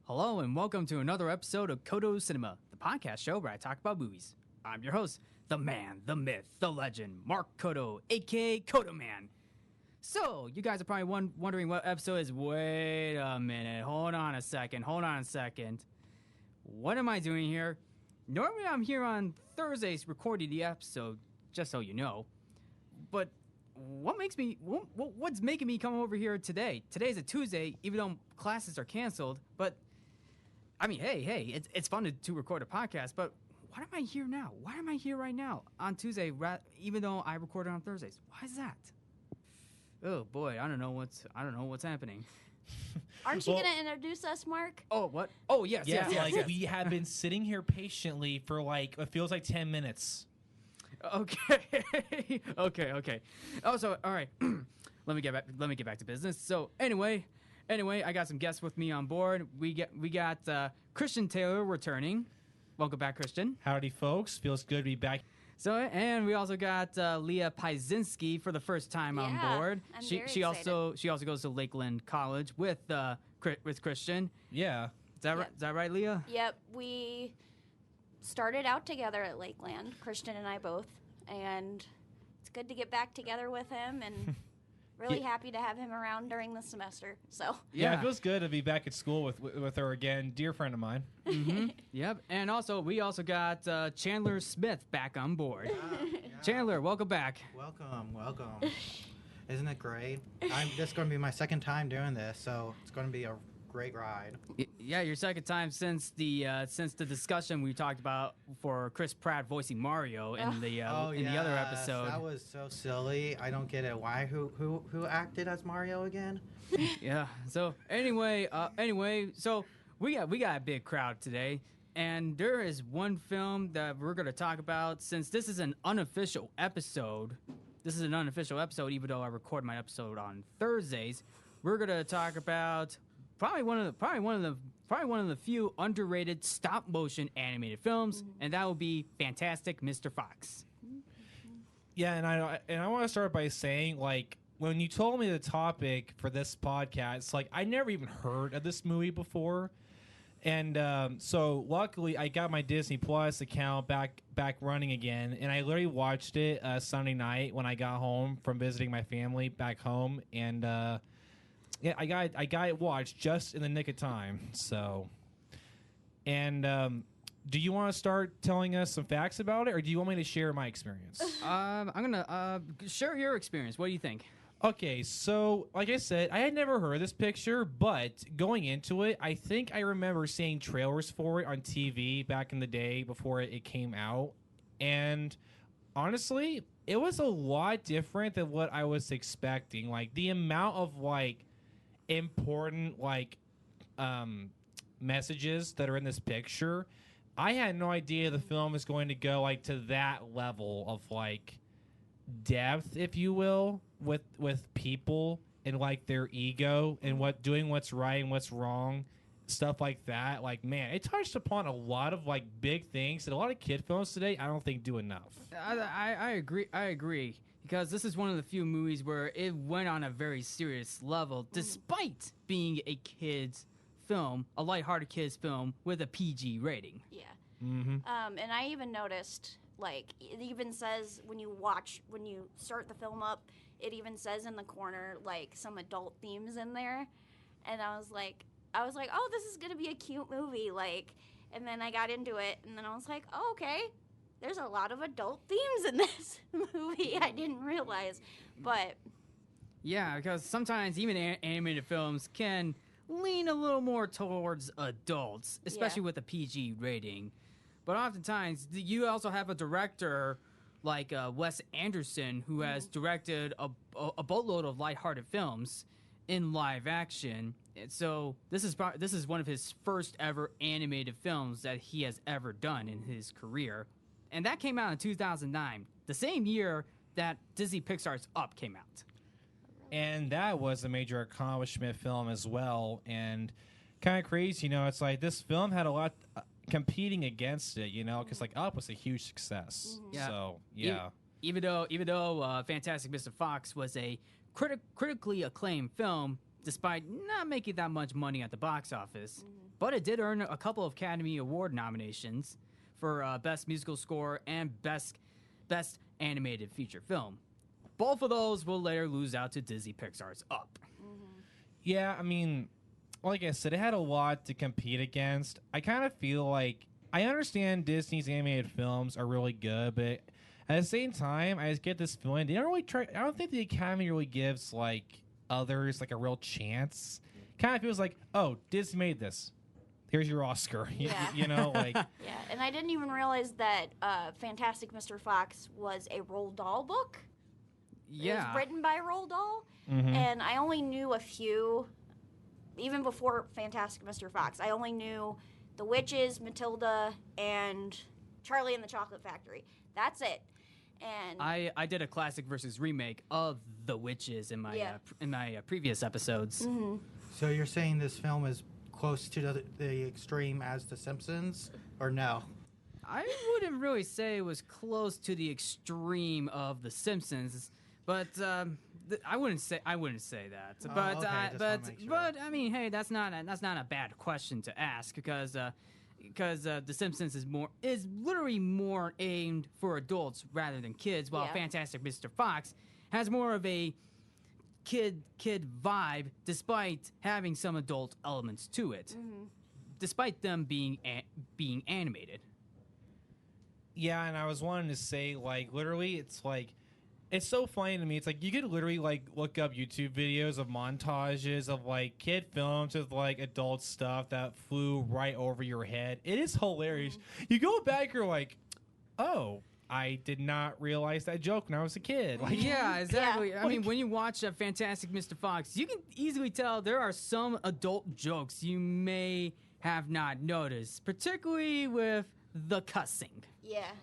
Hello and welcome to another episode of Codo Cinema, the podcast show where I talk about movies. I'm your host, the man, the myth, the legend, Mark Codo, aka Codo Man. So, you guys are probably wondering what episode is. Wait a minute, hold on a second. What am I doing here? Normally I'm here on Thursdays recording the episode, just so you know. But what's making me come over here today? Today's a Tuesday, even though classes are canceled, but I mean, hey, it's fun to record a podcast, but why am I here now? Why am I here right now on Tuesday, even though I recorded on Thursdays? Why is that? Oh boy, I don't know what's happening. Aren't you gonna introduce us, Mark? Oh, what? Oh, yes. We have been sitting here patiently for it feels like 10 minutes. Okay. Okay. Oh, so all right. Let me get back to business. So anyway, I got some guests with me on board. We got Christian Taylor returning. Welcome back, Christian. Howdy, folks. Feels good to be back. So, and we also got Leah Piescinski for the first time on board. I'm she very excited. also goes to Lakeland College with Christian. Yeah. Is that right, Leah? Yep, we started out together at Lakeland, Christian and I both, and it's good to get back together with him and really happy to have him around during the semester. So yeah, it feels good to be back at school with her again. Dear friend of mine. Mm-hmm. Yep, and we also got Chandler Smith back on board. Yeah. Chandler, welcome back. Welcome. Isn't it great? This is going to be my second time doing this, so it's going to be a great ride. Yeah, your second time since the discussion we talked about for Chris Pratt voicing Mario in the other episode. That was so silly. I don't get it. Why? Who acted as Mario again? Yeah. So anyway, so we got a big crowd today, and there is one film that we're gonna talk about since this is an unofficial episode. Even though I record my episode on Thursdays. We're gonna talk about probably one of the few underrated stop motion animated films, and that would be Fantastic Mr. Fox. Yeah, and I want to start by saying, when you told me the topic for this podcast, I never even heard of this movie before. And so luckily I got my Disney Plus account back running again, and I literally watched it Sunday night when I got home from visiting my family back home, and yeah, I got it watched just in the nick of time. So, and do you want to start telling us some facts about it, or do you want me to share my experience? I'm gonna share your experience. What do you think? Okay, so like I said, I had never heard of this picture, but going into it, I think I remember seeing trailers for it on TV back in the day before it came out, and honestly, it was a lot different than what I was expecting. The amount of important messages that are in this picture, I had no idea the film is going to go to that level of depth, if you will, with people and their ego and doing what's right and what's wrong, stuff like that. Man, it touched upon a lot of big things that a lot of kid films today I don't think do enough. I agree. Because this is one of the few movies where it went on a very serious level, despite being a kid's film, a lighthearted kid's film with a PG rating. yeah. Mm-hmm. And I even noticed, it even says when you start the film up, it even says in the corner, some adult themes in there. And I was like, oh, this is going to be a cute movie. And then I got into it, and then I was like, oh, okay. There's a lot of adult themes in this movie I didn't realize. But yeah, because sometimes even animated films can lean a little more towards adults, especially with a PG rating. But oftentimes, you also have a director like Wes Anderson, who has directed a boatload of lighthearted films in live action. And so this is one of his first ever animated films that he has ever done in his career. And that came out in 2009, the same year that Disney Pixar's Up came out. And that was a major accomplishment film as well. And kind of crazy, it's this film had a lot competing against it, because Up was a huge success. Yeah. So, yeah. Even though Fantastic Mr. Fox was a critically acclaimed film, despite not making that much money at the box office. But it did earn a couple of Academy Award nominations for Best Musical Score and Best Animated Feature Film. Both of those will later lose out to Disney Pixar's Up. Yeah, I mean, like I said, it had a lot to compete against. I kind of feel like I understand Disney's animated films are really good, but at the same time, I just get this feeling they don't really try. I don't think the Academy really gives like others like a real chance. Kind of feels like, oh, Disney made this. Here's your Oscar. Yeah. You know, like. Yeah, and I didn't even realize that Fantastic Mr. Fox was a Roald Dahl book. It was written by Roald Dahl, and I only knew a few, even before Fantastic Mr. Fox. I only knew The Witches, Matilda, and Charlie and the Chocolate Factory. That's it. And I did a classic versus remake of The Witches in my previous episodes. So you're saying this film is close to the extreme as The Simpsons, or no? I wouldn't really say it was close to the extreme of The Simpsons, but I wouldn't say that. Oh, But okay, just wanna make sure. but I mean, hey, that's not a bad question to ask because The Simpsons is literally more aimed for adults rather than kids, while Fantastic Mr. Fox has more of a kid vibe, despite having some adult elements to it, despite them being animated. Yeah, and I was wanting to say, like, literally, it's like, it's so funny to me. It's like you could literally like look up YouTube videos of montages of like kid films with like adult stuff that flew right over your head. It is hilarious. You go back, you're like, oh, I did not realize that joke when I was a kid. Like, yeah, exactly. I mean, when you watch Fantastic Mr. Fox, you can easily tell there are some adult jokes you may have not noticed, particularly with the cussing.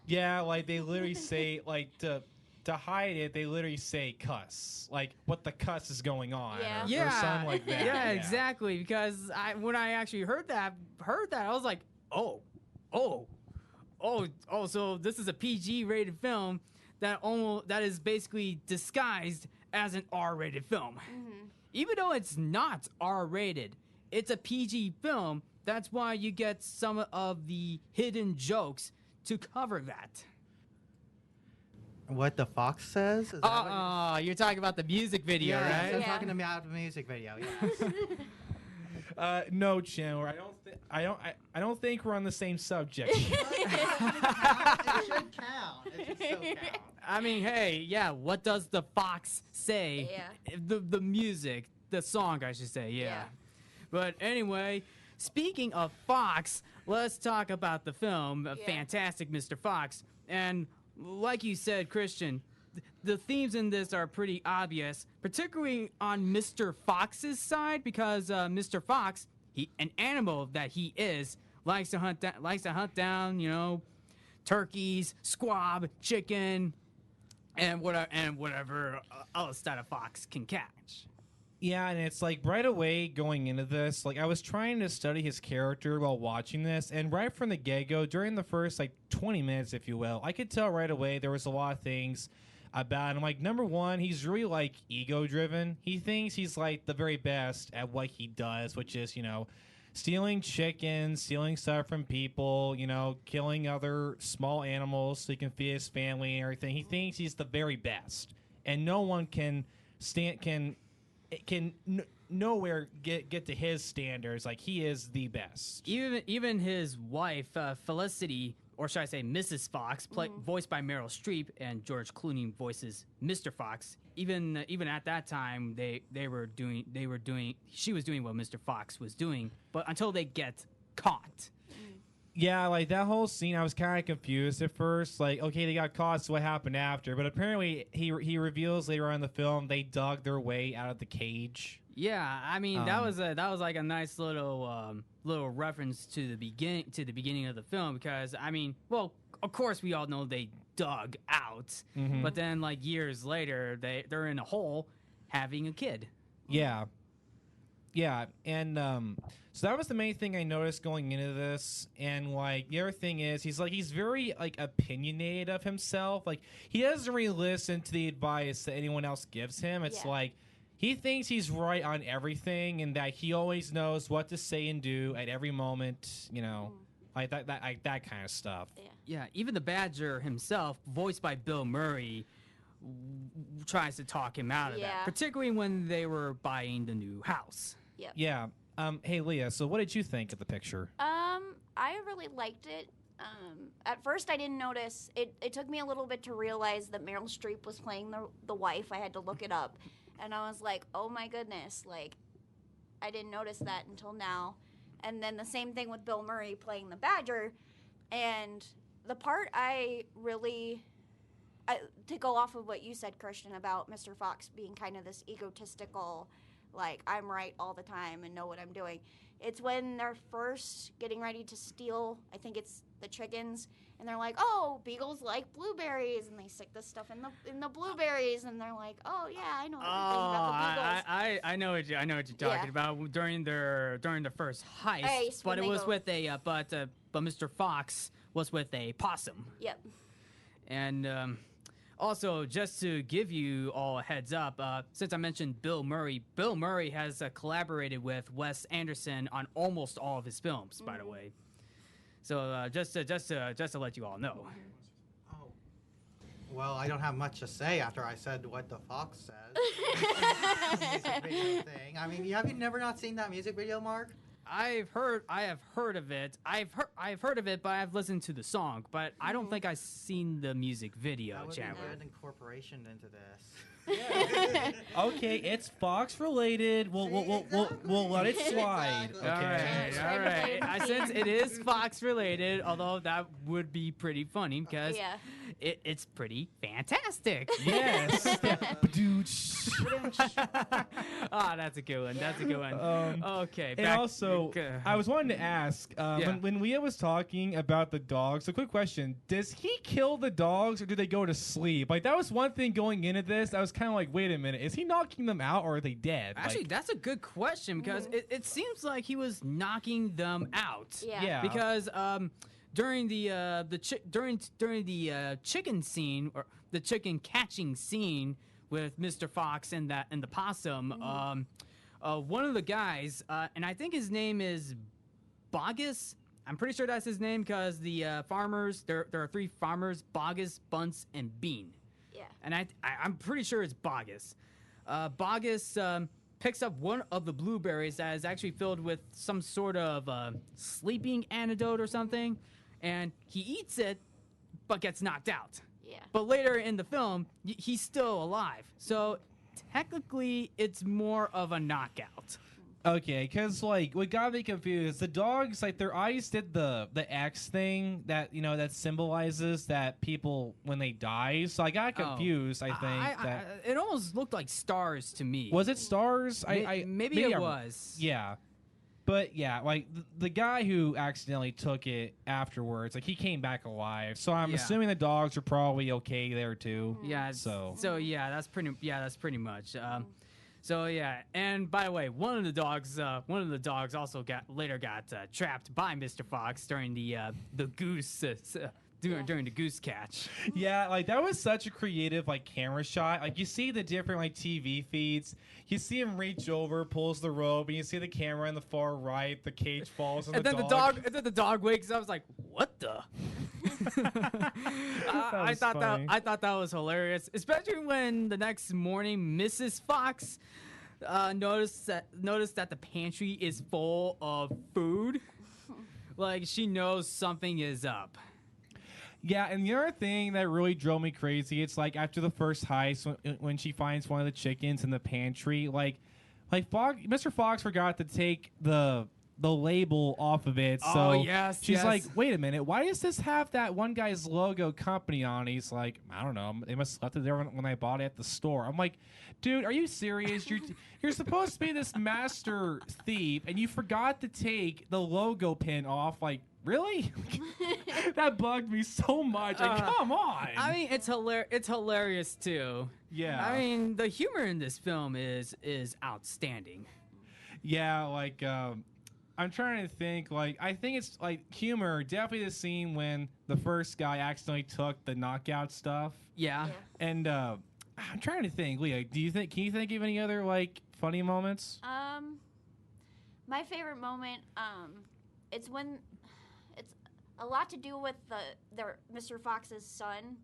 Yeah, like they literally say like to hide it, they literally say cuss. Like, what the cuss is going on? Or something like that. Yeah, exactly. Because when I actually heard that, I was like, oh, so this is a PG-rated film that is basically disguised as an R-rated film. Even though it's not R-rated, it's a PG film. That's why you get some of the hidden jokes to cover that. What the fox says? Is that what you're talking about the music video, yes, right? I'm talking about the music video. Yes. No, Chandler. I don't think we're on the same subject. It should count. It should still count. I mean, hey, yeah. What does the fox say? The music, the song, I should say. Yeah. But anyway, speaking of Fox, let's talk about the film Fantastic Mr. Fox. And like you said, Christian, the themes in this are pretty obvious, particularly on Mr. Fox's side, because Mr. Fox, an animal that he is, likes to hunt down, turkeys, squab, chicken, and whatever else that a fox can catch. Yeah, and it's like right away going into this, like I was trying to study his character while watching this, and right from the get-go, during the first like 20 minutes, if you will, I could tell right away there was a lot of things about him. Like, number one, he's really like ego-driven. He thinks he's like the very best at what he does, which is, stealing chickens, stealing stuff from people, killing other small animals so he can feed his family and everything. He thinks he's the very best, and no one can nowhere get to his standards. Like, he is the best. Even his wife, Felicity, or should I say Mrs. Fox, voiced by Meryl Streep, and George Clooney voices Mr. Fox. Even at that time, she was doing what Mr. Fox was doing, but until they get caught. Yeah, like that whole scene, I was kind of confused at first. Like, okay, they got caught, so what happened after? But apparently, he reveals later on in the film they dug their way out of the cage. Yeah, I mean that was like a nice little reference to the beginning of the film, because I mean, well, of course we all know they dug out, but then like years later they're in a hole having a kid. Yeah, and so that was the main thing I noticed going into this. And like the other thing is he's very like opinionated of himself. Like, he doesn't really listen to the advice that anyone else gives him. It's like he thinks he's right on everything, and that he always knows what to say and do at every moment. You know, like that kind of stuff. Yeah. Yeah, even the Badger himself, voiced by Bill Murray, tries to talk him out of Yeah. that, particularly when they were buying the new house. Yep. Yeah. Hey, Leah. So, what did you think of the picture? I really liked it. At first, I didn't notice. It took me a little bit to realize that Meryl Streep was playing the wife. I had to look it up, and I was like, "Oh my goodness!" Like, I didn't notice that until now. And then the same thing with Bill Murray playing the Badger, and the part to go off of what you said, Christian, about Mr. Fox being kind of this egotistical, like, I'm right all the time and know what I'm doing. It's when they're first getting ready to steal, I think it's the chickens, and they're like, "Oh, beagles like blueberries," and they stick this stuff in the blueberries, and they're like, "Oh yeah, I know everything about the beagles." I know what you're talking about during the first heist, but it was with a but Mr. Fox was with a possum. Yep. And also, just to give you all a heads up, since I mentioned Bill Murray has collaborated with Wes Anderson on almost all of his films, by the way. So just to let you all know. Oh. Well, I don't have much to say after I said what the fox said. Music video thing. I mean, have you never not seen that music video, Mark? I have heard of it. I've heard of it, but I've listened to the song. But I don't think I've seen the music video, That would Chandler. be good incorporation into this. Okay, it's Fox related. We'll let it slide. Okay. All right. Since it is Fox related, although that would be pretty funny because Yeah. it's pretty fantastic. Yes. That's a good one. That's a good one. Okay. And also, I was wanting to ask, Yeah. when Leah was talking about the dogs, a quick question: does he kill the dogs, or do they go to sleep? Like, that was one thing going into this. I was kind of like, wait a minute, is he knocking them out, or are they dead? Actually, Like, that's a good question because it seems like he was knocking them out. yeah. Because during the chicken scene, or the chicken catching scene with Mr. Fox and the possum, one of the guys, and I think his name is Bogus. I'm pretty sure that's his name because the farmers, there are three farmers: Bogus, Bunce, and Bean. Yeah. And I'm pretty sure it's Bogus. Bogus picks up one of the blueberries that is actually filled with some sort of sleeping antidote or something, and he eats it, but gets knocked out. Yeah. But later in the film, he's still alive. So technically, it's more of a knockout. Okay, because, like, what got me confused, the dogs, like, their eyes did the X thing that, you know, that symbolizes that people, when they die. So I got confused, I think. It almost looked like stars to me. Was it stars? Maybe it was. Yeah. But, yeah, like, the guy who accidentally took it afterwards, like, he came back alive. So I'm assuming the dogs are probably okay there, too. Yeah. So yeah, that's pretty much. So yeah, and by the way, one of the dogs also got trapped by Mr. Fox during the goose during the goose catch. Yeah, like, that was such a creative, like, camera shot. Like, you see the different, like, TV feeds. You see him reach over, pulls the rope, and you see the camera in the far right. The cage falls, and then the dog wakes up. I was like, what the? I thought that was hilarious, especially when the next morning Mrs. Fox noticed that the pantry is full of food. Like, she knows something is up. Yeah, and the other thing that really drove me crazy, it's like after the first heist, when she finds one of the chickens in the pantry, like Mr. Fox forgot to take the label off of it. So yes, she's like, wait a minute, why does this have that one guy's logo company on? He's like, I don't know, they must have left it there when I bought it at the store. I'm like, dude, are you serious? You're supposed to be this master thief, and you forgot to take the logo pin off. Like, really? That bugged me so much. Like, come on. I mean, it's hilarious too. Yeah. I mean, the humor in this film is outstanding. Yeah, like, I'm trying to think. Like, I think it's like humor. Definitely the scene when the first guy accidentally took the knockout stuff. Yeah. And I'm trying to think. Leah, can you think of any other like funny moments? My favorite moment, it's when it's a lot to do with their Mr. Fox's son,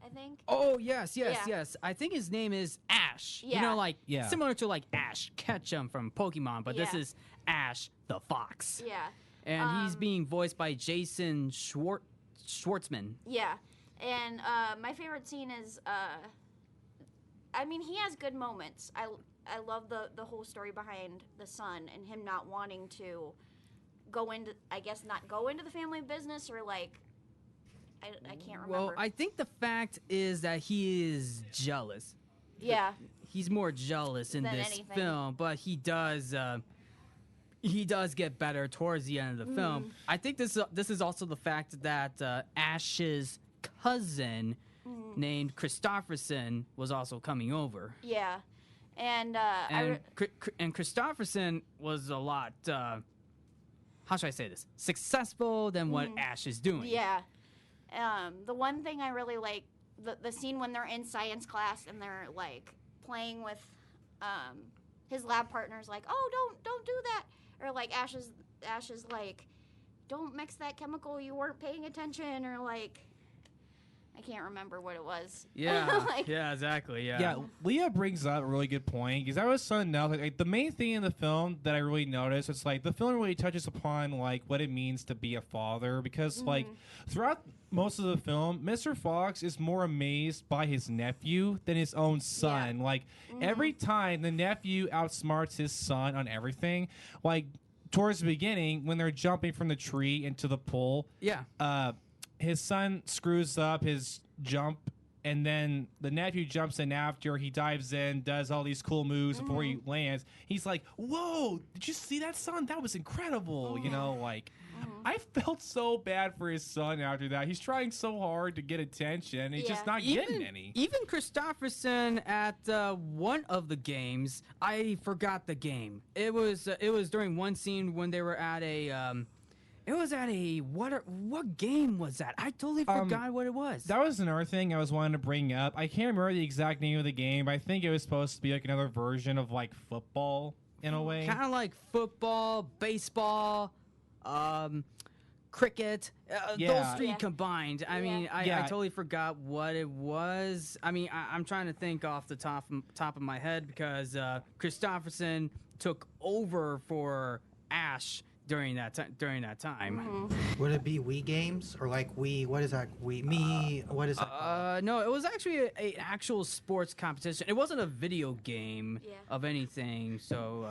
I think. Oh yes. Yeah. I think his name is Ash. You Yeah. know, like Yeah. similar to like Ash Ketchum from Pokemon, but this Yeah. is Ash the Fox, Yeah. and he's being voiced by Jason Schwartzman. Yeah. And my favorite scene is, I mean, he has good moments. I love the whole story behind the son and him not wanting to go into, I guess, not go into the family business, or like, I can't remember. Well, I think the fact is that he is jealous. yeah. He's more jealous in Than this anything. film, but he does get better towards the end of the film. I think this is also the fact that Ash's cousin named Christopherson was also coming over. Yeah. And, And Christopherson was a lot, how should I say this, successful than what Ash is doing. yeah. The one thing I really like, the scene when they're in science class and they're like playing with his lab partner's like, oh, don't do that, or like Ash is like, don't mix that chemical, you weren't paying attention, or like, I can't remember what it was. Yeah, Like, yeah, exactly, yeah. Yeah, Leah brings up a really good point because I was starting to know like the main thing in the film that I really noticed it's like the film really touches upon like what it means to be a father because like throughout most of the film, Mr. Fox is more amazed by his nephew than his own son. Like every time the nephew outsmarts his son on everything, like towards the beginning when they're jumping from the tree into the pool, his son screws up his jump, and then the nephew jumps in after. He dives in, does all these cool moves before he lands. He's like, "Whoa! Did you see that, son? That was incredible!" You know, like I felt so bad for his son after that. He's trying so hard to get attention, and he's just not getting any. Even Christopherson at one of the games, I forgot the game. It was during one scene when they were at a. It was at a what game was that? I totally forgot what it was. That was another thing I was wanting to bring up. I can't remember the exact name of the game, but I think it was supposed to be like another version of like football in a way. Kind of like football, baseball, cricket. Those three combined. I mean, I totally forgot what it was. I mean, I'm trying to think off the top of my head because Christopherson took over for Ash during that time. Would it be Wii games or like Wii? What is that? What is that? No, it was actually a actual sports competition. It wasn't a video game of anything. So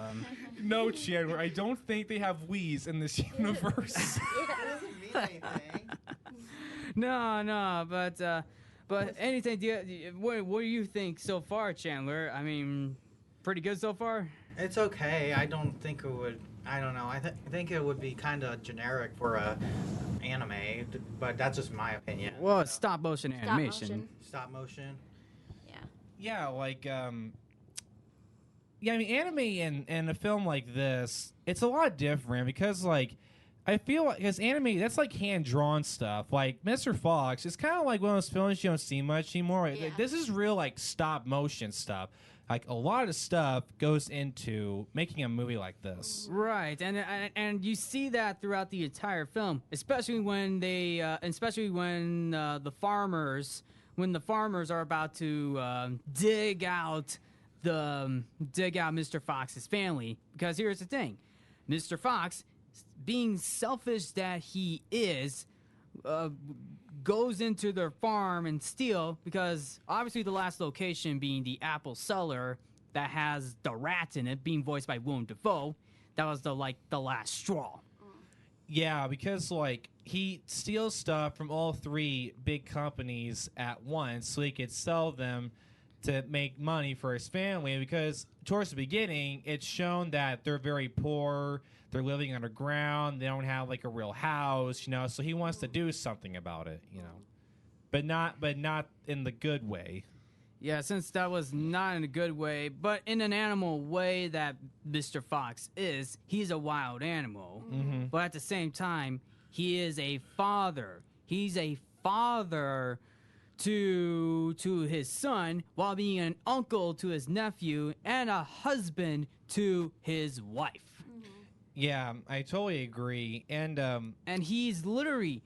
No, Chandler, I don't think they have Wii's in this universe. That doesn't mean anything. no, but anything. What do you think so far, Chandler? I mean, pretty good so far. It's okay. I don't think it would. I don't know. I think it would be kind of generic for a anime, but that's just my opinion. Well, it's stop motion animation. Stop motion. Yeah, like I mean, anime and a film like this, it's a lot different because like I feel like as anime, that's like hand drawn stuff. Like Mr. Fox, it's kind of like one of those films you don't see much anymore. Yeah. Like, this is real like stop motion stuff. Like a lot of stuff goes into making a movie like this. Right, and you see that throughout the entire film, especially when the farmers are about to dig out Mr. Fox's family. Because here's the thing, Mr. Fox, being selfish that he is, goes into their farm and steal, because obviously the last location being the apple cellar that has the rats in it, being voiced by Willem Dafoe, that was the last straw. Yeah, because like he steals stuff from all three big companies at once so he could sell them to make money for his family, because towards the beginning it's shown that they're very poor, they're living underground, they don't have like a real house, you know, so he wants to do something about it, you know, but not in the good way. Yeah, since that was not in a good way, but in an animal way that Mr. Fox is, he's a wild animal. But at the same time, he is a father. He's a father to his son, while being an uncle to his nephew and a husband to his wife. Yeah, I totally agree. And he literally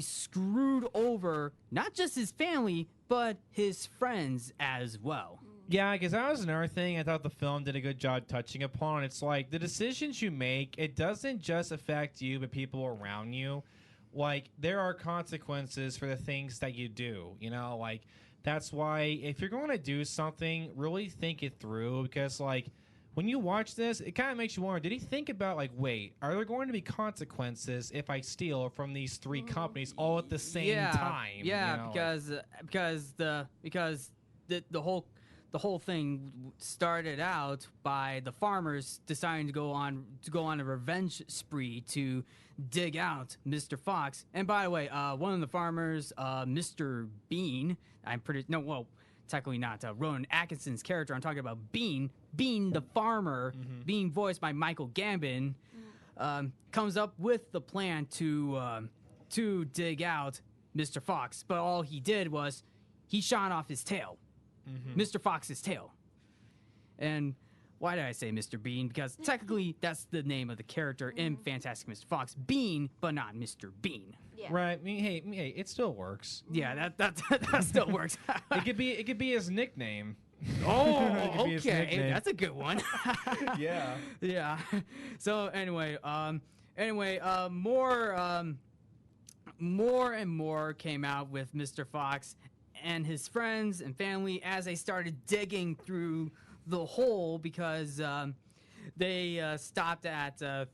screwed over not just his family, but his friends as well. yeah, because that was another thing I thought the film did a good job touching upon. It's like the decisions you make, it doesn't just affect you, but people around you. Like, there are consequences for the things that you do, you know? Like, that's why if you're going to do something, really think it through, because, like, when you watch this, it kind of makes you wonder, did he think about, like, wait, are there going to be consequences if I steal from these three companies all at the same time? Yeah, you know? because the whole thing started out by the farmers deciding to go on a revenge spree to dig out Mr. Fox. And by the way, one of the farmers, Mr. Bean, technically not Rowan Atkinson's character. I'm talking about Bean the farmer, being voiced by Michael Gambon, comes up with the plan to dig out Mr. Fox. But all he did was he shot off his tail, Mr. Fox's tail. And why did I say Mr. Bean? Because technically that's the name of the character in Fantastic Mr. Fox, Bean, but not Mr. Bean. Yeah. Right. I mean, hey, it still works. Yeah, that still works. It could be his nickname. Oh, okay, that's a good one. Yeah. Yeah. So anyway, more and more came out with Mr. Fox and his friends and family as they started digging through the hole, because they stopped at the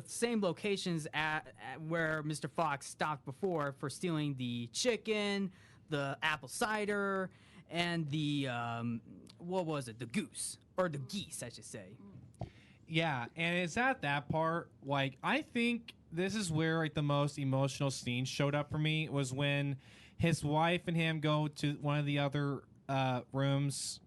same locations at where Mr. Fox stopped before for stealing the chicken, the apple cider, and the the goose, or the geese, I should say. Yeah, and it's at that part, like, I think this is where, like, the most emotional scene showed up for me, was when his wife and him go to one of the other rooms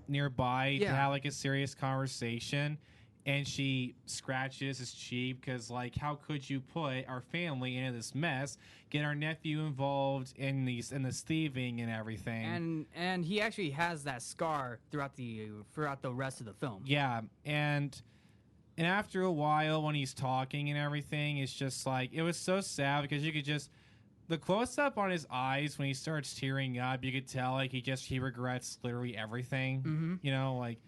nearby to have, like, a serious conversation, and she scratches his cheek because, like, how could you put our family into this mess, get our nephew involved in this thieving and everything, and he actually has that scar throughout the rest of the film. Yeah, and after a while, when he's talking and everything, it's just like, it was so sad, because you could just, the close up on his eyes when he starts tearing up, you could tell, like, he regrets literally everything. You know, like,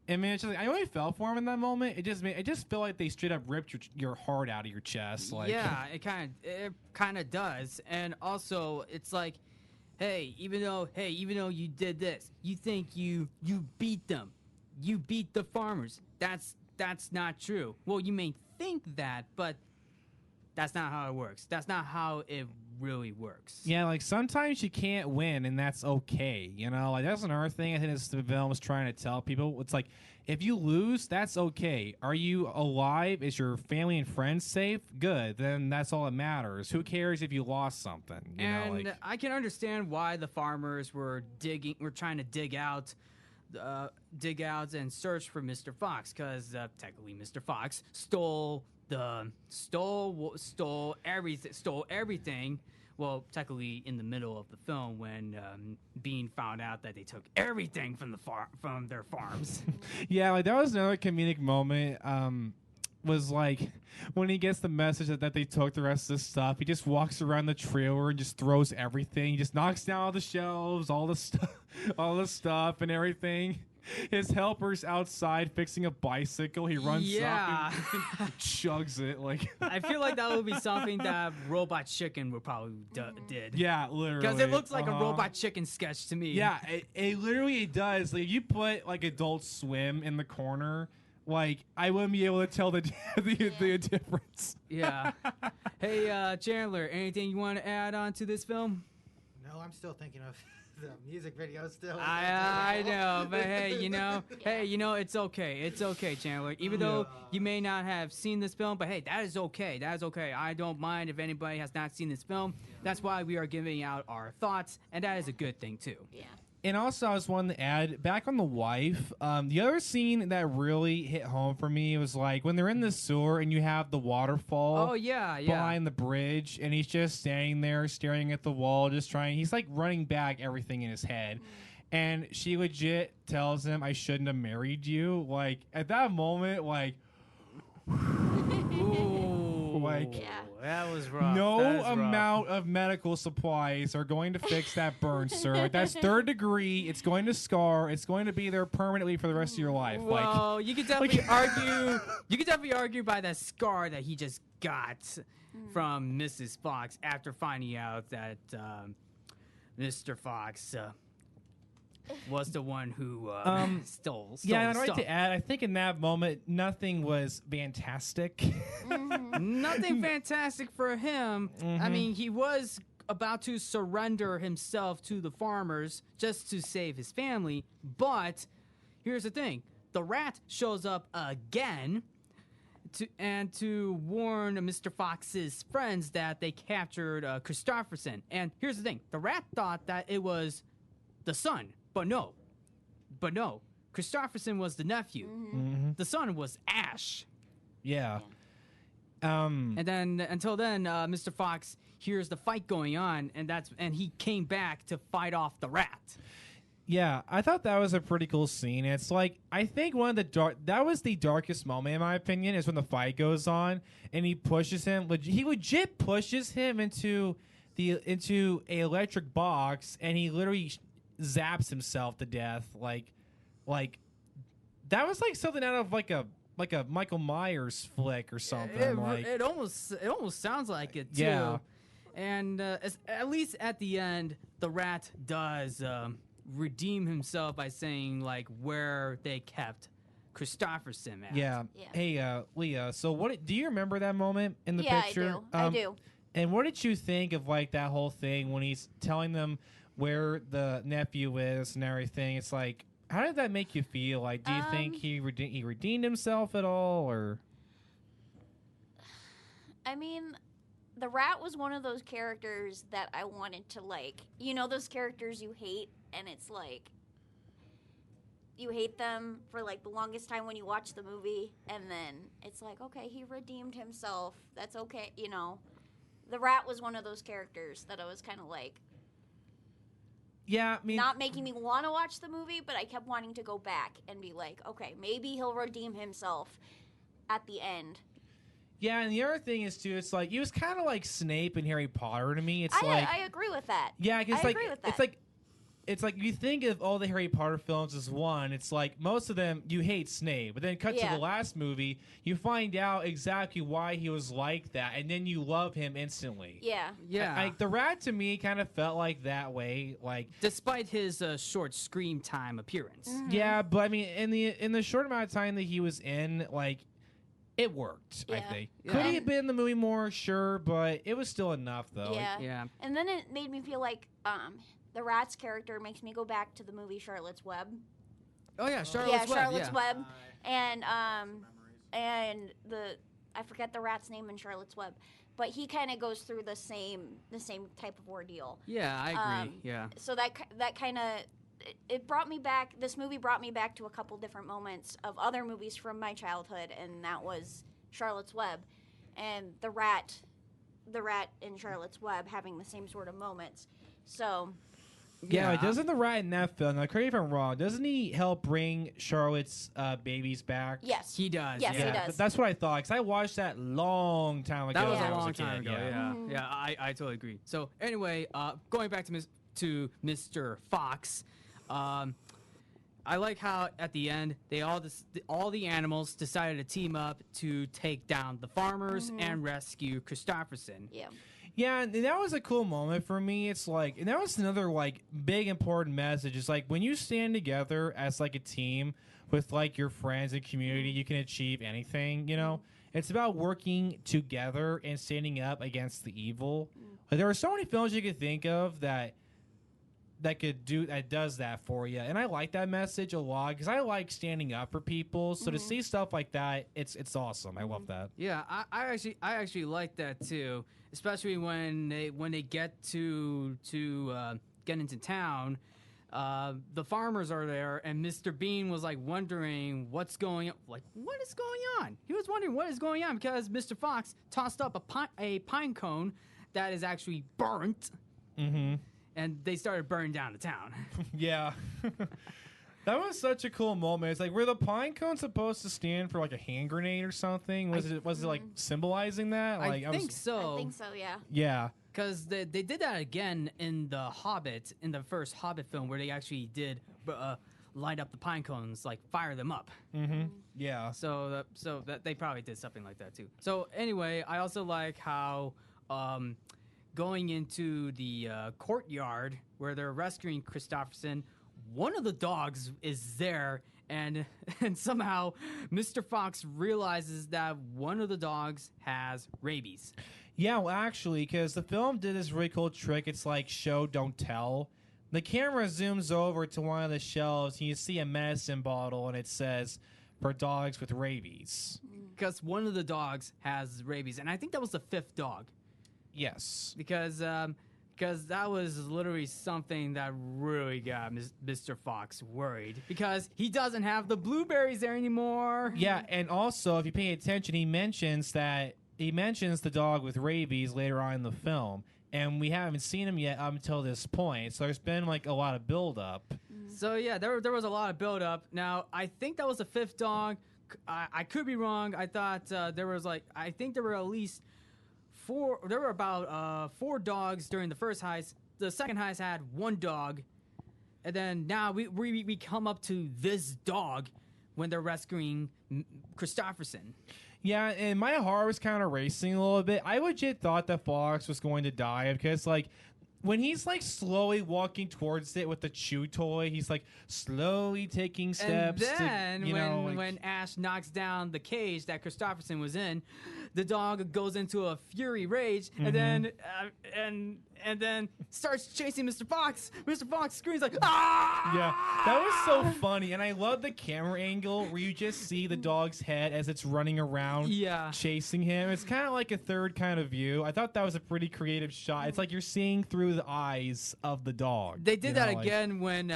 I mean, it's just, like, I really felt for him in that moment. It just felt like they straight up ripped your heart out of your chest. Like, yeah, it kind of does. And also, it's like, hey, even though you did this, you think you beat them, you beat the farmers. That's not true. Well, you may think that, but that's not how it works. That's not how it really works. Yeah, like, sometimes you can't win, and that's okay. You know, like, that's another thing I think this film was trying to tell people. It's like, if you lose, that's okay. Are you alive? Is your family and friends safe? Good. Then that's all that matters. Who cares if you lost something? You know, like, I can understand why the farmers were trying to dig out and search for Mr. Fox, because technically Mr. Fox stole everything. Well, technically in the middle of the film, when Bean found out that they took everything from their farms. Yeah, like, that was another comedic moment. Was like when he gets the message that they took the rest of the stuff, he just walks around the trailer and just throws everything. He just knocks down all the shelves, all the stuff and everything. His helper's outside fixing a bicycle. He runs up and chugs it. Like, I feel like that would be something that Robot Chicken would probably did. Yeah, literally. Because it looks like a Robot Chicken sketch to me. Yeah, it literally does. Like, you put, like, Adult Swim in the corner, like, I wouldn't be able to tell the difference. Yeah. Hey, Chandler, anything you want to add on to this film? No, I'm still thinking of the music video still. I know, but hey, it's okay. It's okay, Chandler. Even though you may not have seen this film, but hey, that is okay. That is okay. I don't mind if anybody has not seen this film. That's why we are giving out our thoughts, and that is a good thing too. Yeah. And also, I was wanting to add back on the wife. The other scene that really hit home for me was like when they're in the sewer and you have the waterfall. Oh yeah, Behind the bridge, and he's just standing there staring at the wall, just trying. He's like running back everything in his head. And she legit tells him, "I shouldn't have married you." Like at that moment, like, Ooh, like Yeah. that was rough. no That is rough. amount of medical supplies are going to fix that burn, sir. Like, that's third degree. It's going to scar. It's going to be there permanently for the rest of your life. Well, you could definitely argue. You could definitely argue by that scar that he just got from Mrs. Fox after finding out that Mr. Fox was the one who stole. Yeah, and the I'd like stuff. to add, I think in that moment, nothing was fantastic. Nothing fantastic for him. I mean, he was about to surrender himself to the farmers just to save his family. But here's the thing: the rat shows up again to warn Mr. Fox's friends that they captured Christopherson. And here's the thing: the rat thought that it was the son, but no. Christopherson was the nephew. The son was Ash. Yeah. And then until then, Mr. Fox hears the fight going on, and he came back to fight off the rat. Yeah, I thought that was a pretty cool scene. It's like, I think one of the that was the darkest moment in my opinion, is when the fight goes on and he pushes him. He legit pushes him into a electric box, and he literally zaps himself to death. Like that was like something out of like a Michael Myers flick or something. It almost sounds like it too. Yeah. And at least at the end, the rat does redeem himself by saying like where they kept Christopherson at. Yeah. Yeah. Hey, Leah. So do you remember that moment in the Yeah, picture? I do. And what did you think of like that whole thing when he's telling them where the nephew is and everything? It's like, how did that make you feel? Like, do you think he redeemed himself at all, or? I mean, the rat was one of those characters that I wanted to like. You know those characters you hate, and it's like you hate them for like the longest time when you watch the movie, and then it's like, okay, he redeemed himself. That's okay, you know. The rat was one of those characters that I was kind of like, Yeah, I mean, not making me want to watch the movie, but I kept wanting to go back and be like, okay, maybe he'll redeem himself at the end. yeah, and the other thing is too, it's like he was kind of like Snape in Harry Potter to me. It's like, I agree with that. yeah, I because agree with that. it's like you think of all the Harry Potter films as one. It's like most of them you hate Snape, but then cut to Yeah. the last movie, you find out exactly why he was like that, and then you love him instantly. Yeah. Yeah. Like the rat to me kind of felt like that way. Like, Despite his short screen time appearance. yeah, but I mean, in the short amount of time that he was in, like, it worked. I Yeah. think. Yeah. Could he have been in the movie more? Sure, but it was still enough though. Yeah. Yeah. And then it made me feel like the rat's character makes me go back to the movie Charlotte's Web. Oh yeah, Charlotte's Web. Charlotte's yeah. Web. And I forget the rat's name in Charlotte's Web, but he kind of goes through the same type of ordeal. Yeah, I agree. Yeah. So that kind of it brought me back. This movie brought me back to a couple different moments of other movies from my childhood, and that was Charlotte's Web, and the rat in Charlotte's Web having the same sort of moments. So Yeah, like, doesn't the rat in that film, like, correct me if I'm wrong, doesn't he help bring Charlotte's babies back? yes, He does. Yes, yeah. he does. That's what I thought, because I watched that long time ago. That was when a I long a kid, time ago. Yeah, Mhm. yeah. I totally agree. So anyway, going back to Mr. Fox, I like how at the end they all the animals decided to team up to take down the farmers and rescue Christopherson. yeah. Yeah, and that was a cool moment for me. It's like, and that was another like big important message. It's like when you stand together as like a team with like your friends and community, you can achieve anything. You know, it's about working together and standing up against the evil. Like, there are so many films you could think of that does that for you, and I like that message a lot because I like standing up for people. So to see stuff like that, it's awesome. I love that. Yeah, I actually like that too, especially when they get to get into town. the farmers are there, and Mr. Bean was like wondering what's going on. Like, what is going on? He was wondering what is going on because Mr. Fox tossed up a pine cone that is actually burnt, and they started burning down the town. Yeah. That was such a cool moment. It's like, were the pine cones supposed to stand for like a hand grenade or something? Was it like symbolizing that? Like, I think so. I think so, yeah. Yeah. Because they did that again in The Hobbit, in the first Hobbit film, where they actually did light up the pine cones, like fire them up. Yeah. So that they probably did something like that too. So anyway, I also like how going into the courtyard where they're rescuing Christopherson, one of the dogs is there, and somehow Mr. Fox realizes that one of the dogs has rabies. Yeah, well, actually, because the film did this really cool trick. It's like show, don't tell. The camera zooms over to one of the shelves, and you see a medicine bottle, and it says, for dogs with rabies. Because one of the dogs has rabies, and I think that was the fifth dog. Yes. Because that was literally something that really got Mr. Fox worried. Because he doesn't have the blueberries there anymore. Yeah, and also, if you pay attention, he mentions the dog with rabies later on in the film, and we haven't seen him yet up until this point. So there's been like a lot of build-up. So yeah, there was a lot of build-up. Now I think that was the fifth dog. I could be wrong. I thought I think there were at least four. There were about 4 dogs during the first heist. The second heist had 1 dog, and then now we come up to this dog when they're rescuing Christopherson. Yeah, and my heart was kind of racing a little bit. I legit thought that Fox was going to die because, like, when he's, like, slowly walking towards it with the chew toy, he's, like, slowly taking steps. And then when Ash knocks down the cage that Christopherson was in, the dog goes into a fury rage, and then starts chasing Mr. Fox. Mr. Fox screams like, "Ah!" Yeah, that was so funny, and I love the camera angle where you just see the dog's head as it's running around, chasing him. It's kind of like a third kind of view. I thought that was a pretty creative shot. It's like you're seeing through the eyes of the dog. They did that again when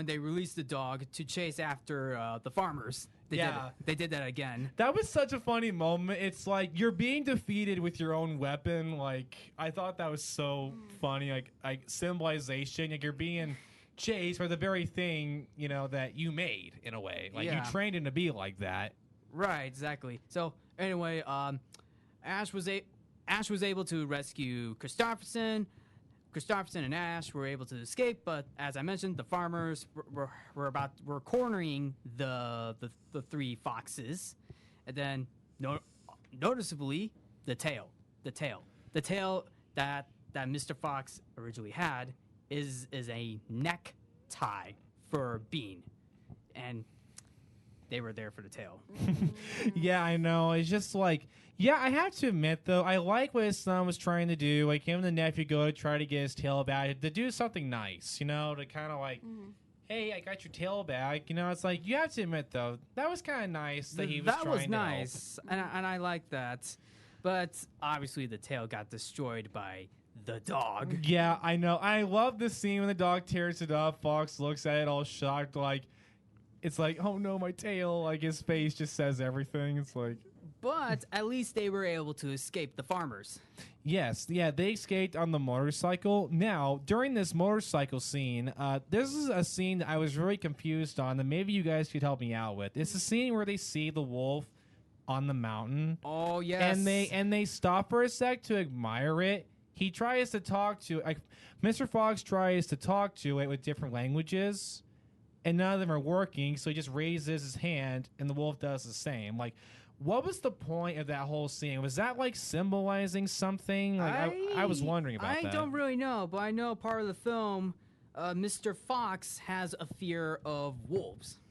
they released the dog to chase after the farmers. They did that again. That was such a funny moment. It's like you're being defeated with your own weapon. Like, I thought that was so funny. Like symbolization. Like, you're being chased for the very thing, that you made in a way. Like, you trained him to be like that. Right, exactly. So anyway, Ash was able to rescue Christopherson. Christopherson and Ash were able to escape, but as I mentioned, the farmers were cornering the 3 foxes, and then noticeably the tail that Mr. Fox originally had is a neck tie for Bean, and they were there for the tail. Yeah, I know. It's just like, yeah, I have to admit, though, I like what his son was trying to do. Like, him and the nephew go to try to get his tail back, to do something nice, to kind of like, hey, I got your tail back. It's like, you have to admit, though, that was kind of nice that he was trying to help. That was nice, and I like that. But obviously the tail got destroyed by the dog. Yeah, I know. I love the scene when the dog tears it up. Fox looks at it all shocked, like, it's like, oh no, my tail. Like, his face just says everything. It's like... But at least they were able to escape the farmers. Yes, yeah, they escaped on the motorcycle. Now, during this motorcycle scene, this is a scene that I was really confused on that maybe you guys could help me out with. It's a scene where they see the wolf on the mountain. Oh, yes. And they stop for a sec to admire it. He tries to talk to... Mr. Fox tries to talk to it with different languages, and none of them are working, so he just raises his hand, and the wolf does the same. Like... What was the point of that whole scene? Was that like symbolizing something? Like, I was wondering about that. I don't really know, but I know part of the film, Mr. Fox has a fear of wolves.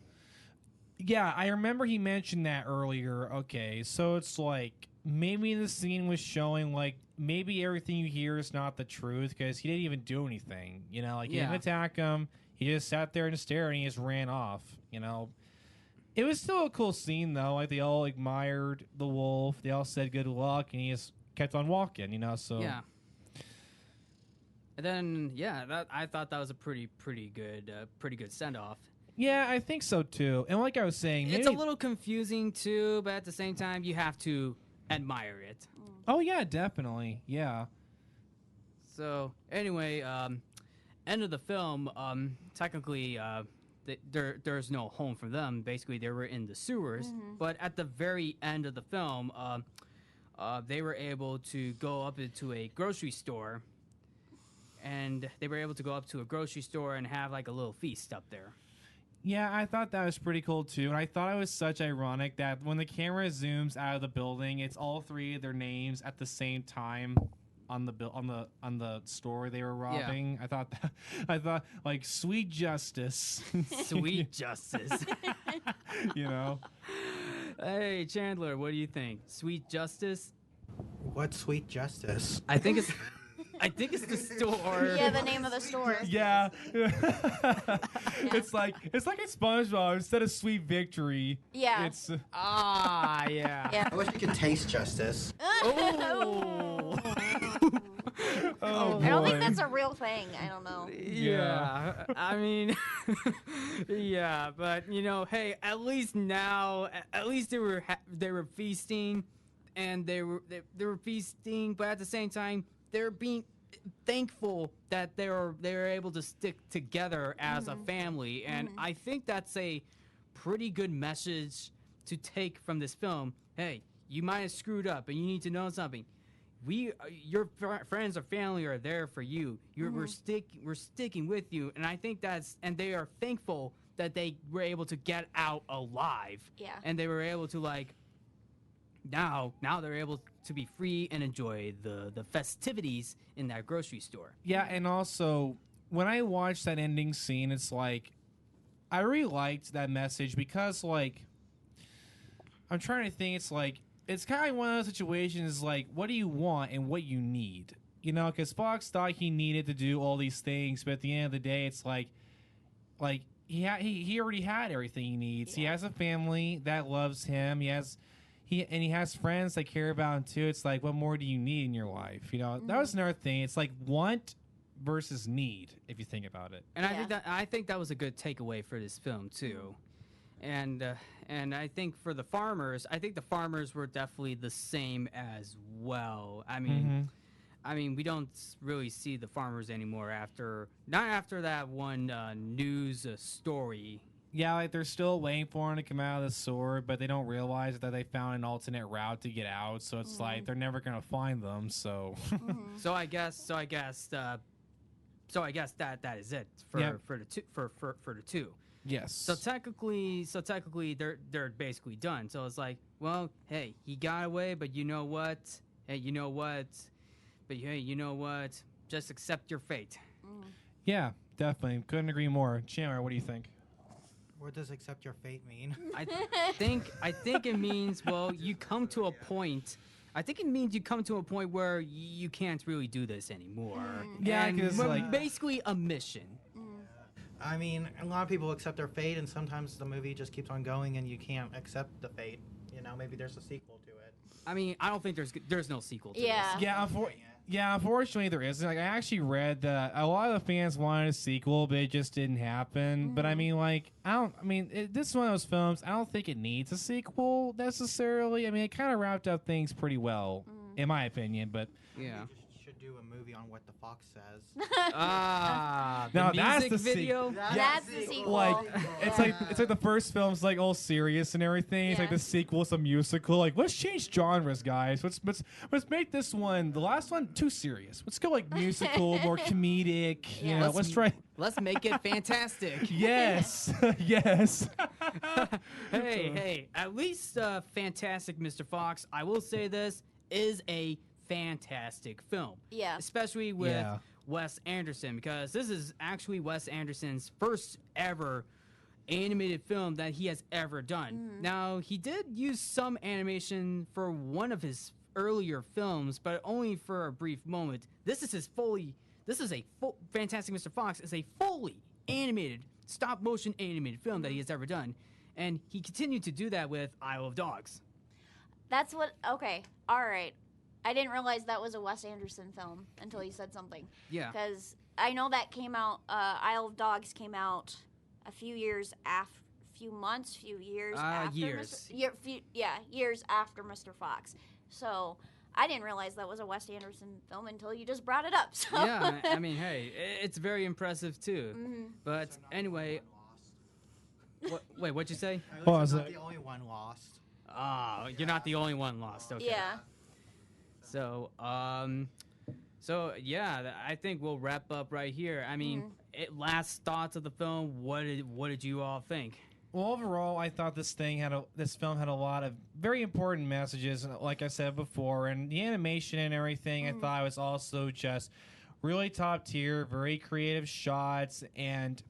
Yeah, I remember he mentioned that earlier. Okay, so it's like maybe the scene was showing like maybe everything you hear is not the truth because he didn't even do anything. He didn't attack him. He just sat there and stared and he just ran off. It was still a cool scene, though. Like, they all admired the wolf. They all said good luck, and he just kept on walking, so... Yeah. And then I thought that was a pretty good send off. Yeah, I think so too. And like I was saying, It's a little confusing too, but at the same time, you have to admire it. Oh yeah, definitely. Yeah. So anyway, end of the film. Technically, there's no home for them. Basically, they were in the sewers. But at the very end of the film, they were able to go up into a grocery store, and they were able to go up to a grocery store and have like a little feast up there. Yeah, I thought that was pretty cool too, and I thought it was such ironic that when the camera zooms out of the building, it's all three of their names at the same time on the store they were robbing. Yeah. I thought like sweet justice, sweet justice. You know. Hey Chandler, what do you think? Sweet justice? What sweet justice? I think it's the store. Yeah, the name of the store. Yeah. It's like a SpongeBob instead of Sweet Victory. Yeah. It's yeah. Yeah. I wish we could taste justice. Oh. Oh, I don't think boy. that's a real thing. I don't know. Yeah. I mean, yeah, but you know, hey, at least they were feasting, and they were feasting, but at the same time, they're being thankful that they were able to stick together as a family, and I think that's a pretty good message to take from this film. Hey, you might have screwed up, and you need to know something. Your friends or family are there for you. We're sticking with you, and I think and they are thankful that they were able to get out alive. Yeah. And they were able to like. Now they're able to be free and enjoy the festivities in that grocery store. Yeah, and also when I watched that ending scene, it's like I really liked that message because like I'm trying to think. It's like it's kind of like one of those situations like what do you want and what you need, you know? Because Fox thought he needed to do all these things, but at the end of the day, it's like he already had everything he needs. Yeah. He has a family that loves him. He has friends that care about him too. It's like, what more do you need in your life? You know, that was another thing. It's like want versus need, if you think about it. And I think that was a good takeaway for this film too. And I think for the farmers, were definitely the same as well. I mean, we don't really see the farmers anymore not after that one news story. Yeah, like they're still waiting for him to come out of the sewer, but they don't realize that they found an alternate route to get out. So it's like they're never gonna find them. So, so I guess that is it for the two. Yes. So technically, they're basically done. So it's like, well, hey, he got away, but you know what? Just accept your fate. Yeah, definitely. Couldn't agree more. Chandler, what do you think? What does accept your fate mean? I think it means, well, you come to a point. I think it means you come to a point where you can't really do this anymore. Yeah, because like basically a mission. I mean, a lot of people accept their fate, and sometimes the movie just keeps on going, and you can't accept the fate. You know, maybe there's a sequel to it. I mean, I don't think there's no sequel to this. Yeah, unfortunately there isn't. Like, I actually read that a lot of the fans wanted a sequel, but it just didn't happen. But I mean, like, this is one of those films. I don't think it needs a sequel necessarily. I mean, it kind of wrapped up things pretty well, in my opinion. But yeah. Should do a movie on what the fox says. No, the that's music the video. That's the sequel. Like it's like the first film's like all serious and everything. It's like the sequel's a musical. Like let's change genres, guys. Let's make this one, the last one, too serious. Let's go like musical, more comedic. Yeah. You know, let's try. Let's make it fantastic. Yes, yes. Hey! At least Fantastic Mr. Fox, I will say this, is a fantastic film. Yeah. Especially with Wes Anderson, because this is actually Wes Anderson's first ever animated film that he has ever done. Now, he did use some animation for one of his earlier films, but only for a brief moment. Fantastic Mr. Fox is a fully animated, stop-motion animated film that he has ever done. And he continued to do that with Isle of Dogs. That's what, okay, all right. I didn't realize that was a Wes Anderson film until you said something. Yeah. Because I know that came out, Isle of Dogs came out a few years after, few years after. Years. Years after Mr. Fox. So I didn't realize that was a Wes Anderson film until you just brought it up. So. Yeah, I mean, hey, it's very impressive too. Mm-hmm. But anyway, what'd you say? I'm not the only one lost. Oh, you're not the only one lost. Okay. Yeah. So, yeah, I think we'll wrap up right here. I mean, last thoughts of the film. What did you all think? Well, overall, I thought this film had a lot of very important messages, like I said before, and the animation and everything. I thought was also just really top tier, very creative shots, and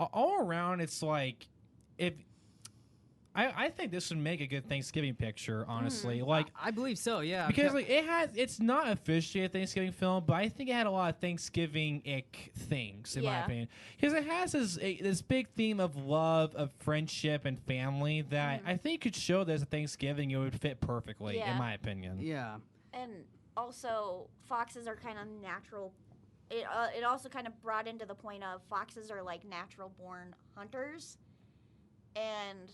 all around, it's like I think this would make a good Thanksgiving picture, honestly. Like I believe so, yeah. Because like it's not officially a Thanksgiving film, but I think it had a lot of Thanksgiving-ic things, in my opinion. Because it has this big theme of love, of friendship, and family that I think could show this at Thanksgiving. It would fit perfectly, in my opinion. Yeah. And also, foxes are kind of natural. It also kind of brought into the point of foxes are like natural-born hunters, and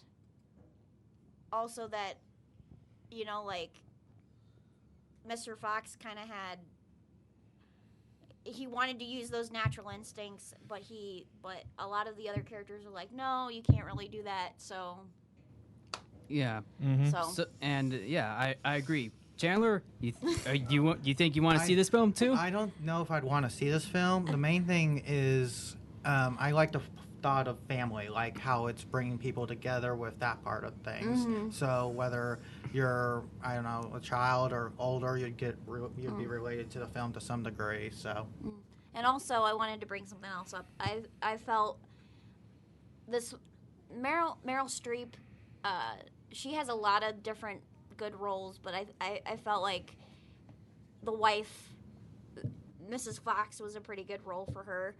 also that, you know, like Mr. Fox kind of he wanted to use those natural instincts, but a lot of the other characters are like, no, you can't really do that. So yeah. So and yeah, I agree. Chandler, you think you want to see this film too? I don't know if I'd want to see this film. The main thing is I like the thought of family, like how it's bringing people together with that part of things. So whether you're, I don't know, a child or older, you'd be related to the film to some degree. So. And also, I wanted to bring something else up. I felt this Meryl Streep. She has a lot of different good roles, but I felt like the wife, Mrs. Fox, was a pretty good role for her.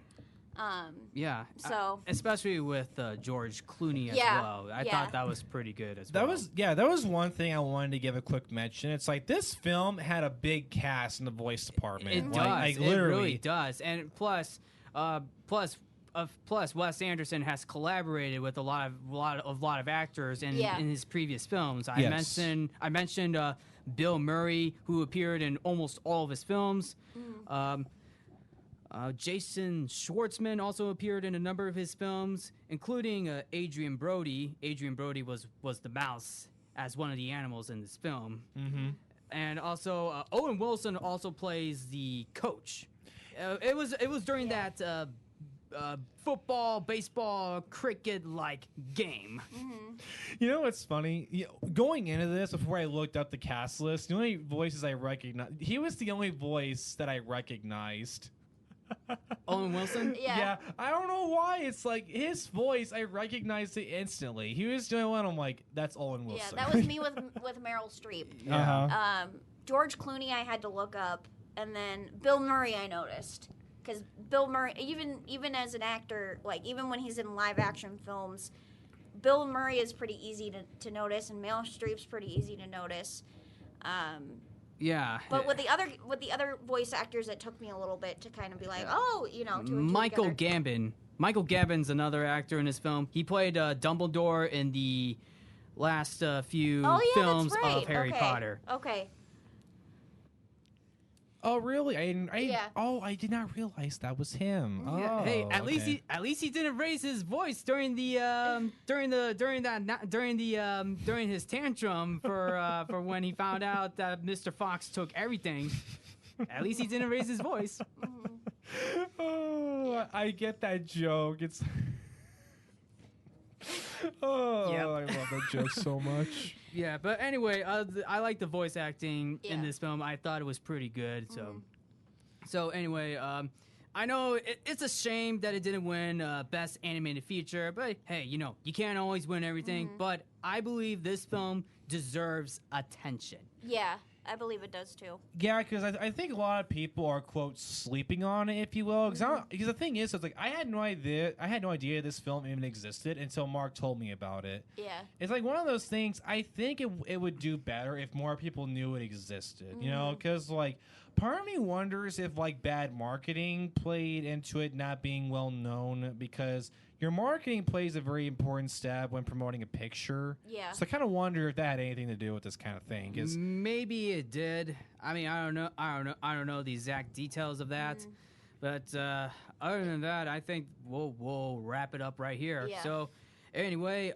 Yeah. So especially with George Clooney as well. I thought that was pretty good as well. That was one thing I wanted to give a quick mention. It's like this film had a big cast in the voice department. It does. Like, it literally really does. And plus, Wes Anderson has collaborated with a lot of actors in his previous films. I mentioned Bill Murray, who appeared in almost all of his films. Jason Schwartzman also appeared in a number of his films, including Adrian Brody. Adrian Brody was the mouse as one of the animals in this film. And also Owen Wilson also plays the coach. It was during that football, baseball, cricket-like game. You know what's funny? Going into this, before I looked up the cast list, the only voices I recognized, he was the only voice that I recognized. Owen Wilson? Yeah. I don't know why. It's like his voice, I recognized it instantly. He was doing one. I'm like, that's Owen Wilson. Yeah, that was me with Meryl Streep. George Clooney, I had to look up, and then Bill Murray, I noticed, because Bill Murray, even as an actor, like even when he's in live action films, Bill Murray is pretty easy to notice, and Meryl Streep's pretty easy to notice. Yeah. But with the other voice actors, it took me a little bit to kind of be like, oh, you know. Michael Gambon. Michael Gambon's another actor in this film. He played Dumbledore in the last few films of Harry Potter. Okay. Oh really? I did not realize that was him. Yeah. Oh, hey, at least he didn't raise his voice during his tantrum for when he found out that Mr. Fox took everything. At least he didn't raise his voice. Oh, I get that joke. It's I love that joke so much. Yeah, but anyway, I like the voice acting in this film. I thought it was pretty good. So anyway, I know it's a shame that it didn't win Best Animated Feature, but hey, you know, you can't always win everything. But I believe this film deserves attention. Yeah, I believe it does too. Yeah, because I think a lot of people are quote sleeping on it, if you will. Because the thing is, it's like I had no idea this film even existed until Mark told me about it. Yeah. It's like one of those things. I think it would do better if more people knew it existed. You know, because like part of me wonders if like bad marketing played into it not being well known, because your marketing plays a very important step when promoting a picture. Yeah. So I kind of wonder if that had anything to do with this kind of thing. 'Cause Maybe it did. I mean, I don't know the exact details of that. But other than that, I think we'll wrap it up right here. Yeah. So anyway,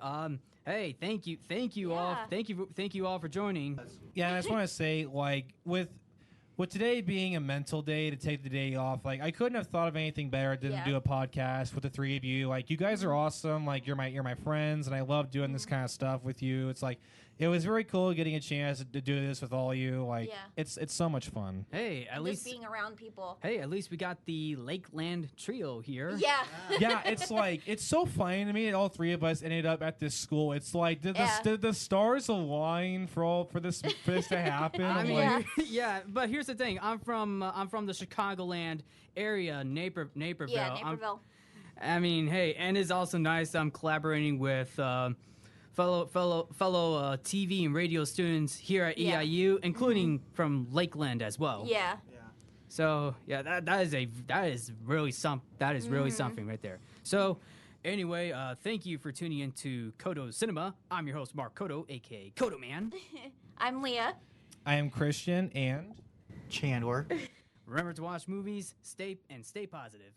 hey, thank you all, Yeah. thank you all for joining. Yeah, and I just want to say, like, with today being a mental day, to take the day off, like, I couldn't have thought of anything better than to do a podcast with the three of you. Like, you guys are awesome. Like, you're my friends, and I love doing this kind of stuff with you. It's like, it was very cool getting a chance to do this with all of you. Like, it's so much fun. Hey, at least being around people. Hey, at least we got the Lakeland trio here. Yeah. Yeah, it's like, it's so funny to me that all three of us ended up at this school. It's like, did the stars align for this to happen? I mean, like, yeah, but here's the thing. I'm from the Chicagoland area, Naperville. Yeah, Naperville. I mean, hey, and it's also nice. I'm collaborating with fellow TV and radio students here at EIU, including from Lakeland as well. Yeah. So yeah, that is really something right there. So anyway, thank you for tuning in to Codo Cinema. I'm your host Mark Codo, aka Codo Man. I'm Leah. I am Christian, and Chandler. Remember to watch movies, stay positive.